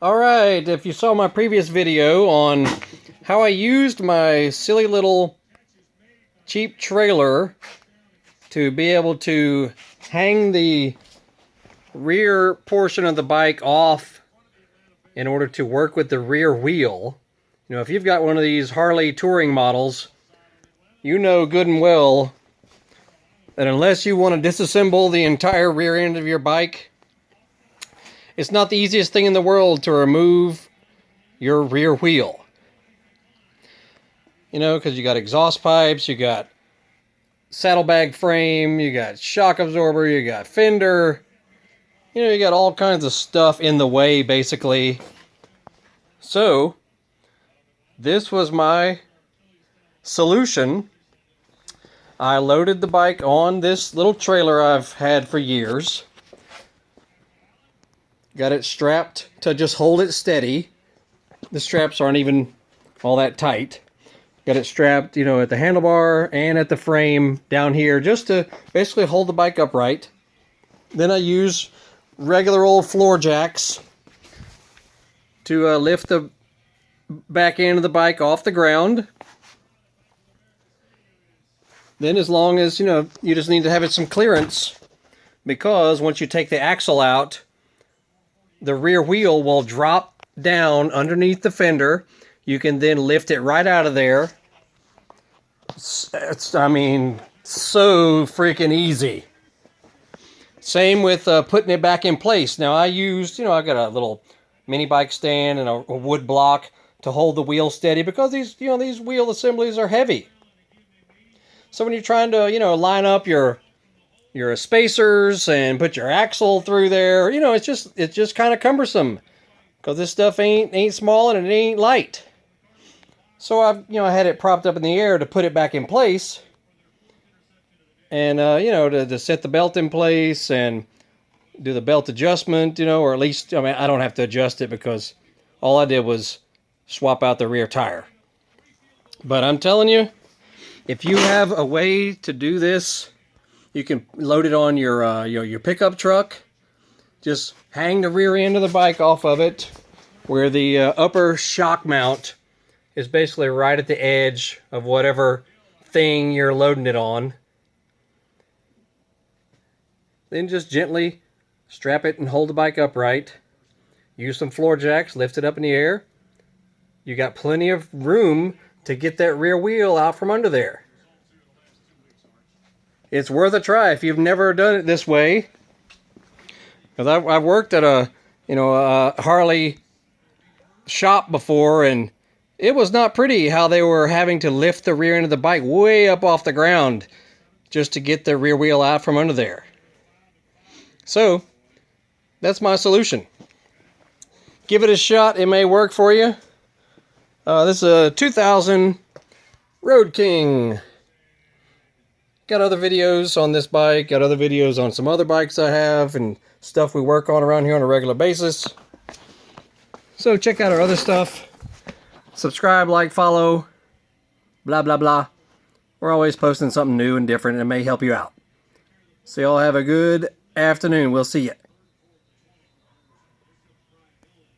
Alright, if you saw my previous video on how I used my silly little cheap trailer to be able to hang the rear portion of the bike off in order to work with the rear wheel. You know, if you've got one of these Harley touring models, you know good and well that unless you want to disassemble the entire rear end of your bike, it's not the easiest thing in the world to remove your rear wheel. You know, because you got exhaust pipes, you got saddlebag frame, you got shock absorber, you got fender. You know, you got all kinds of stuff in the way, basically. So, this was my solution. I loaded the bike on this little trailer I've had for years. Got it strapped to just hold it steady. The straps aren't even all that tight. Got it strapped, you know, at the handlebar and at the frame down here just to basically hold the bike upright. Then I use regular old floor jacks to lift the back end of the bike off the ground. Then as long as, you know, you just need to have it some clearance, because once you take the axle out, the rear wheel will drop down underneath the fender. You can then lift it right out of there. I mean, so freaking easy. Same with putting it back in place. Now I used, you know, I got a little mini bike stand and a wood block to hold the wheel steady, because these, you know, these wheel assemblies are heavy. So when you're trying to, you know, line up your spacers and put your axle through there, you know, it's just kind of cumbersome, because this stuff ain't small and it ain't light. So I've, you know, I had it propped up in the air to put it back in place, and you know, to set the belt in place and do the belt adjustment, you know, or at least, I mean, I don't have to adjust it because all I did was swap out the rear tire. But I'm telling you, if you have a way to do this, you can load it on your pickup truck. Just hang the rear end of the bike off of it, where the upper shock mount is basically right at the edge of whatever thing you're loading it on. Then just gently strap it and hold the bike upright. Use some floor jacks, lift it up in the air. You got plenty of room to get that rear wheel out from under there. It's worth a try if you've never done it this way. Because I've worked at a Harley shop before, and it was not pretty how they were having to lift the rear end of the bike way up off the ground just to get the rear wheel out from under there. So, that's my solution. Give it a shot. It may work for you. This is a 2000 Road King. Got other videos on this bike, got other videos on some other bikes I have, and stuff we work on around here on a regular basis. So check out our other stuff. Subscribe, like, follow, blah, blah, blah. We're always posting something new and different, and it may help you out. So y'all have a good afternoon. We'll see you.